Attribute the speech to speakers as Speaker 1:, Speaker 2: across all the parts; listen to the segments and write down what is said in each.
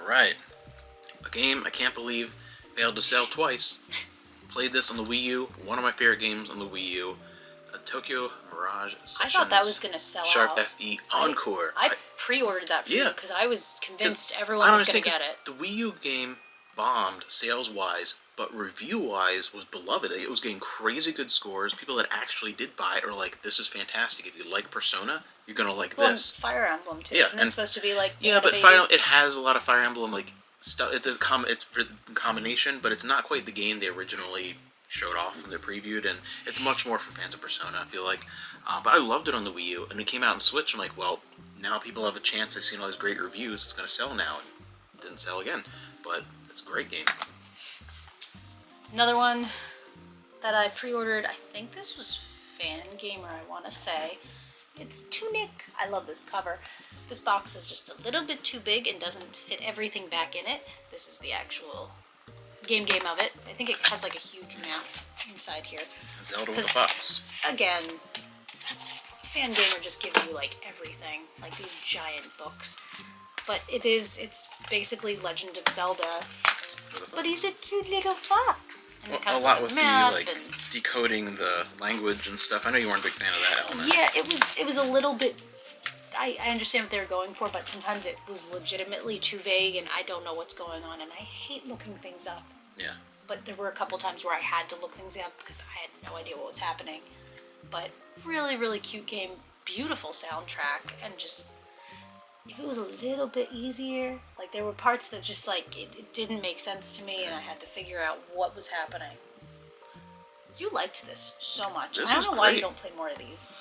Speaker 1: Alright. A game I can't believe failed to sell twice. Played this on the Wii U. One of my favorite games on the Wii U. Tokyo Mirage Sessions.
Speaker 2: I thought that was going to sell
Speaker 1: Sharp
Speaker 2: out.
Speaker 1: FE Encore.
Speaker 2: I pre-ordered that for you because I was convinced everyone was going to get it.
Speaker 1: The Wii U game bombed sales-wise, but review-wise was beloved. It was getting crazy good scores. People that actually did buy it are like, this is fantastic. If you like Persona, you're going to like this.
Speaker 2: And Fire Emblem, too.
Speaker 1: Yeah,
Speaker 2: Isn't it supposed to be like...
Speaker 1: Yeah, but it has a lot of Fire Emblem, like, stuff. It's for combination, but it's not quite the game they originally showed off when they previewed, and it's much more for fans of Persona, I feel like. But I loved it on the Wii U, and it came out on Switch. I'm like, well, now people have a chance. They've seen all these great reviews. It's going to sell now. And it didn't sell again, but it's a great game.
Speaker 2: Another one that I pre-ordered, I think this was Fangamer, I want to say. It's Tunic. I love this cover. This box is just a little bit too big and doesn't fit everything back in it. This is the actual game of it. I think it has like a huge map inside here.
Speaker 1: Zelda with a box.
Speaker 2: Again, Fangamer just gives you like everything, like these giant books. But it's basically Legend of Zelda, but he's a cute little fox.
Speaker 1: And a lot with the like decoding the language and stuff. I know you weren't a big fan of that element.
Speaker 2: Yeah, it was a little bit. I understand what they were going for, but sometimes it was legitimately too vague, and I don't know what's going on, and I hate looking things up.
Speaker 1: Yeah.
Speaker 2: But there were a couple times where I had to look things up because I had no idea what was happening. But really, really cute game, beautiful soundtrack, and just if it was a little bit easier, like there were parts that just like it didn't make sense to me, and I had to figure out what was happening. You liked this so much. I don't know why you don't play more of these.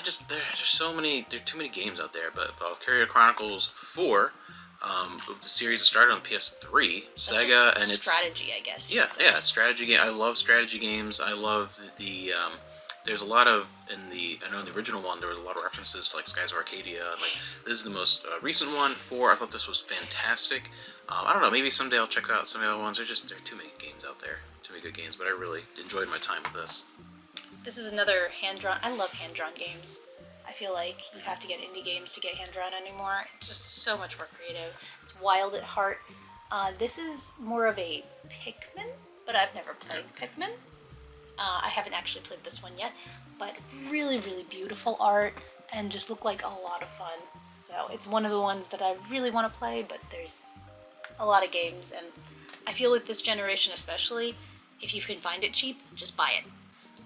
Speaker 1: There's so many. There are too many games out there. But Valkyria Chronicles 4, the series that started on PS3, Sega, and it's
Speaker 2: strategy, I guess.
Speaker 1: Yeah, it's strategy game. I love strategy games. I love the. There's a lot of I know in the original one there was a lot of references to like Skies of Arcadia. Like this is the most recent one. 4, I thought this was fantastic. I don't know. Maybe someday I'll check out some of the other ones. There are too many games out there. Too many good games. But I really enjoyed my time with this.
Speaker 2: This is another hand-drawn. I love hand-drawn games. I feel like you have to get indie games to get hand-drawn anymore. It's just so much more creative. It's wild at heart. This is more of a Pikmin, but I've never played Pikmin. I haven't actually played this one yet, but really, really beautiful art and just look like a lot of fun. So it's one of the ones that I really want to play, but there's a lot of games, and I feel like this generation especially, if you can find it cheap, just buy it.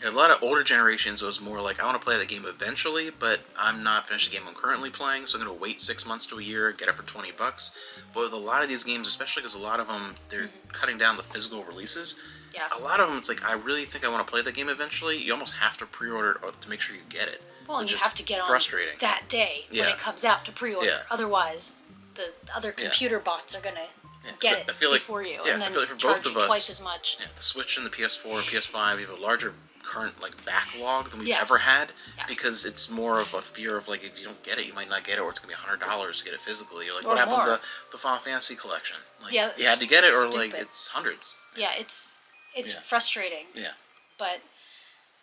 Speaker 1: A lot of older generations, it was more like, I want to play the game eventually, but I'm not finished the game I'm currently playing, so I'm going to wait 6 months to a year, get it for $20. But with a lot of these games, especially because a lot of them, they're cutting down the physical releases.
Speaker 2: Yeah.
Speaker 1: A lot of them, it's like, I really think I want to play the game eventually. You almost have to pre-order it to make sure you get it.
Speaker 2: Well, and you have to get on that day when it comes out to pre-order. Yeah. Otherwise, the other computer bots are going to get it before you, and then charge you twice as much.
Speaker 1: Yeah, the Switch and the PS4 and PS5, you have a larger current backlog than we've ever had, because it's more of a fear of if you don't get it, you might not get it, or it's gonna be $100 to get it physically. Or what happened to the Final Fantasy collection? You had to get it, or it's hundreds.
Speaker 2: Yeah, it's frustrating.
Speaker 1: Yeah,
Speaker 2: but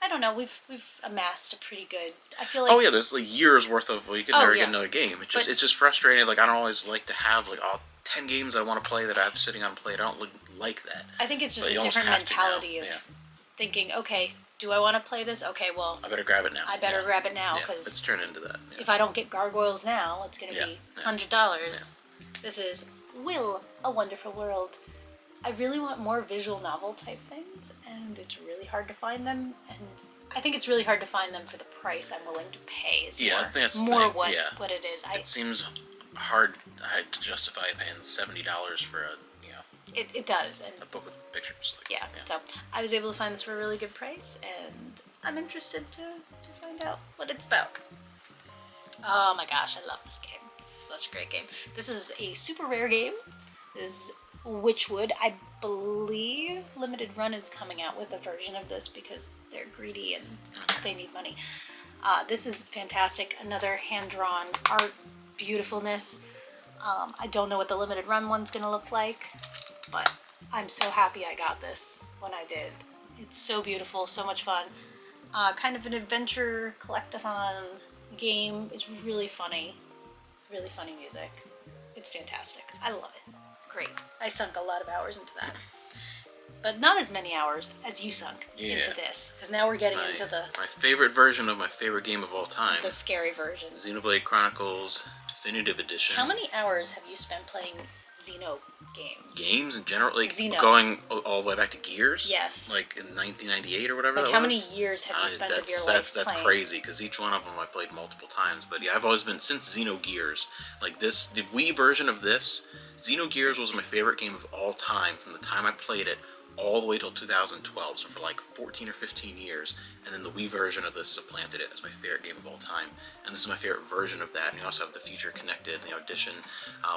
Speaker 2: I don't know. We've amassed a pretty good. I feel like
Speaker 1: there's years worth of you can never get another game. It's just frustrating. I don't always like to have all 10 games I want to play that I have sitting on play. I don't like that.
Speaker 2: I think it's just a different mentality of thinking, okay, do I want to play this? Okay, well,
Speaker 1: I better grab it now.
Speaker 2: I better grab it now because
Speaker 1: let's turn into that.
Speaker 2: If I don't get Gargoyles now, it's going to be $100. Yeah. This is Will, A Wonderful World. I really want more visual novel type things, and it's really hard to find them. And I think it's really hard to find them for the price I'm willing to pay.
Speaker 1: I think that's
Speaker 2: what it is.
Speaker 1: It seems hard to justify paying $70 for a.
Speaker 2: It does. And
Speaker 1: a book with pictures.
Speaker 2: So I was able to find this for a really good price, and I'm interested to find out what it's about. Oh my gosh, I love this game. This is such a great game. This is a super rare game. This is Witchwood. I believe Limited Run is coming out with a version of this because they're greedy and they need money. This is fantastic. Another hand-drawn art beautifulness. I don't know what the Limited Run one's going to look like, but I'm so happy I got this when I did. It's so beautiful, so much fun. Kind of an adventure collectathon game. It's really funny music. It's fantastic. I love it. great. I sunk a lot of hours into that. But not as many hours as you sunk into this. Because now we're getting into
Speaker 1: my favorite version of my favorite game of all time.
Speaker 2: the scary version.
Speaker 1: Xenoblade Chronicles Definitive Edition.
Speaker 2: How many hours have you spent playing Xeno games?
Speaker 1: Games in general? Like,
Speaker 2: Xeno.
Speaker 1: going all the way back to Gears?
Speaker 2: Yes.
Speaker 1: Like, in 1998 or whatever
Speaker 2: Like,
Speaker 1: that
Speaker 2: how
Speaker 1: was?
Speaker 2: many years have you spent of your
Speaker 1: That's
Speaker 2: life playing?
Speaker 1: crazy, because each one of them I played multiple times. But yeah, I've always been, since Xenogears, like this, the Wii version of this, Xenogears was my favorite game of all time from the time I played it all the way till 2012, so for like 14 or 15 years, and then the Wii version of this supplanted it as my favorite game of all time, and this is my favorite version of that. And you also have the Future Connected, edition,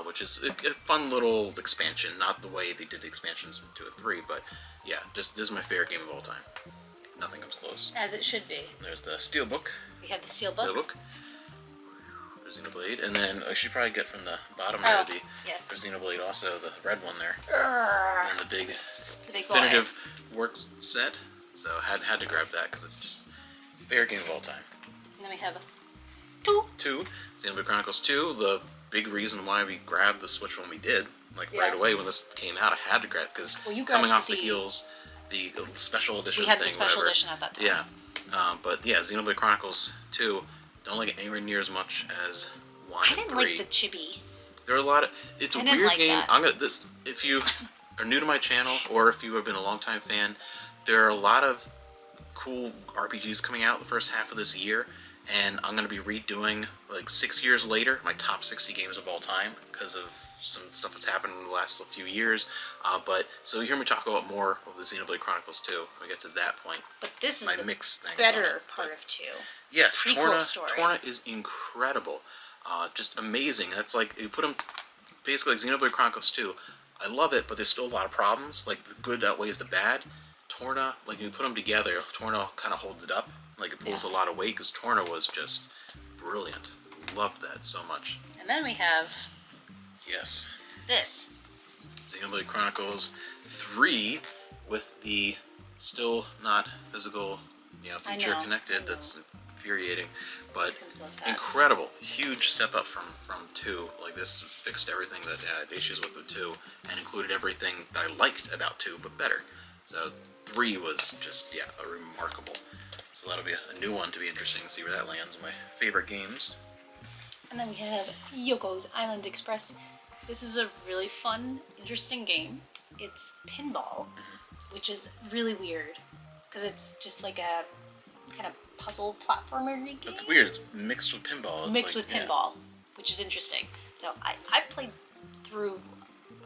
Speaker 1: which is a fun little expansion, not the way they did the expansions in 2 and 3, but yeah, just this is my favorite game of all time. Nothing comes close.
Speaker 2: As it should be.
Speaker 1: There's the Steelbook.
Speaker 2: We have the Steelbook.
Speaker 1: There's Xenoblade, and then I should probably get from the bottom there the
Speaker 2: yes.
Speaker 1: there's Xenoblade also, the red one there, and the big
Speaker 2: big
Speaker 1: definitive works set. So had to grab that because it's just favorite game of all time.
Speaker 2: And then we have
Speaker 1: 2, Xenoblade Chronicles 2. The big reason why we grabbed the Switch when we did, like right away when this came out, I had to grab because coming off the heels, the special edition.
Speaker 2: We had
Speaker 1: thing,
Speaker 2: the special
Speaker 1: whatever.
Speaker 2: edition at that time.
Speaker 1: Yeah, but yeah, Xenoblade Chronicles 2. Don't like it anywhere near as much as 1
Speaker 2: I didn't
Speaker 1: and 3.
Speaker 2: like the chibi.
Speaker 1: There are a lot of. It's a
Speaker 2: didn't
Speaker 1: weird
Speaker 2: like
Speaker 1: game.
Speaker 2: that.
Speaker 1: If you are new to my channel or if you have been a longtime fan, there are a lot of cool RPGs coming out the first half of this year, and I'm gonna be redoing like 6 years later my top 60 games of all time because of some stuff that's happened in the last few years. But so you hear me talk about more of the Xenoblade Chronicles 2 when we get to that point.
Speaker 2: But this is
Speaker 1: my
Speaker 2: the
Speaker 1: mix things
Speaker 2: better part of 2.
Speaker 1: Yes,
Speaker 2: Prequel story.
Speaker 1: Torna is incredible, just amazing. That's like you put them basically like Xenoblade Chronicles 2. I love it, but there's still a lot of problems. Like the good outweighs the bad. Torna, like you put them together, Torna kind of holds it up. Like it pulls a lot of weight because Torna was just brilliant. Loved that so much.
Speaker 2: And then we have
Speaker 1: Yes,
Speaker 2: this.
Speaker 1: Xenoblade Chronicles 3 with the still not physical, feature connected. That's infuriating, but
Speaker 2: Makes him so sad.
Speaker 1: incredible. Huge step up from 2. Like this fixed everything that I had issues with 2 and included everything that I liked about 2, but better. So 3 was just a remarkable. So that'll be a new one to be interesting to see where that lands in my favorite games.
Speaker 2: And then we have Yoko's Island Express. This is a really fun, interesting game. It's pinball, which is really weird because it's just like a kind of puzzle platformer game.
Speaker 1: It's weird. It's mixed with pinball.
Speaker 2: Mixed with pinball, which is interesting. So I've played through,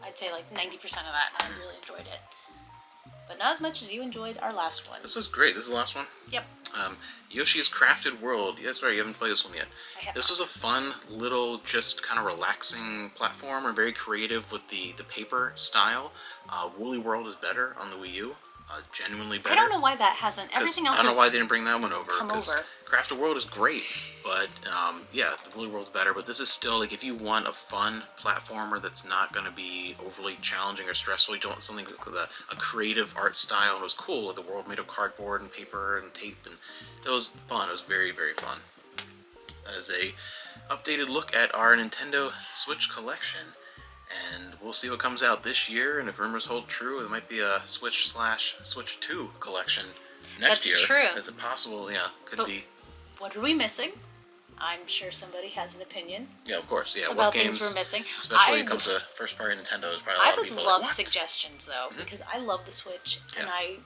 Speaker 2: I'd say like 90% of that, and I really enjoyed it. But not as much as you enjoyed our last one.
Speaker 1: This was great. This is the last one.
Speaker 2: Yep.
Speaker 1: Yoshi's Crafted World. Yeah, sorry, you haven't played this one yet.
Speaker 2: I have
Speaker 1: This was a fun little, just kind of relaxing platformer, very creative with the paper style. Woolly World is better on the Wii U. Genuinely better.
Speaker 2: I don't know why that hasn't. Everything else
Speaker 1: I don't
Speaker 2: is
Speaker 1: know why they didn't bring that one over.
Speaker 2: come
Speaker 1: Because
Speaker 2: over.
Speaker 1: Crafted World is great, but the Woolly World's better. But this is still like if you want a fun platformer that's not going to be overly challenging or stressful, you don't want something with a creative art style. And it was cool. Like the world made of cardboard and paper and tape, and it was fun. It was very, very fun. That is a updated look at our Nintendo Switch collection. And we'll see what comes out this year, and if rumors hold true, it might be a Switch/Switch 2 collection next year.
Speaker 2: That's true.
Speaker 1: Is it possible? Yeah, could
Speaker 2: But
Speaker 1: be.
Speaker 2: what are we missing? I'm sure somebody has an opinion
Speaker 1: Yeah, of course. Yeah,
Speaker 2: about
Speaker 1: what
Speaker 2: things
Speaker 1: games,
Speaker 2: we're missing.
Speaker 1: especially when
Speaker 2: I
Speaker 1: it comes
Speaker 2: would-
Speaker 1: to first-party Nintendo, is probably a
Speaker 2: I
Speaker 1: lot of
Speaker 2: would
Speaker 1: people
Speaker 2: love
Speaker 1: like, what?
Speaker 2: suggestions though, because I love the Switch, and
Speaker 1: Yeah.
Speaker 2: I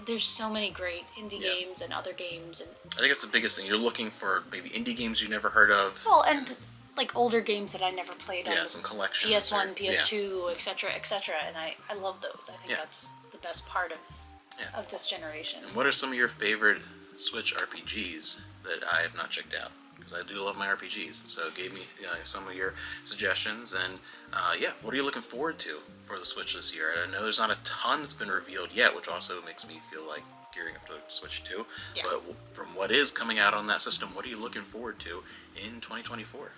Speaker 2: there's so many great indie
Speaker 1: Yeah.
Speaker 2: games and other games, and
Speaker 1: I think it's the biggest thing. You're looking for maybe indie games you've never heard of.
Speaker 2: well, and like older games that I never played
Speaker 1: Yeah,
Speaker 2: on
Speaker 1: some collections.
Speaker 2: PS1,
Speaker 1: or-
Speaker 2: PS2, etc., etc., and I love those. I think
Speaker 1: Yeah.
Speaker 2: that's the best part
Speaker 1: Yeah.
Speaker 2: of this generation.
Speaker 1: And what are some of your favorite Switch RPGs that I have not checked out? Because I do love my RPGs. So give me some of your suggestions. And what are you looking forward to for the Switch this year? I know there's not a ton that's been revealed yet, which also makes me feel like gearing up to Switch 2.
Speaker 2: Yeah.
Speaker 1: But from what is coming out on that system, what are you looking forward to in 2024?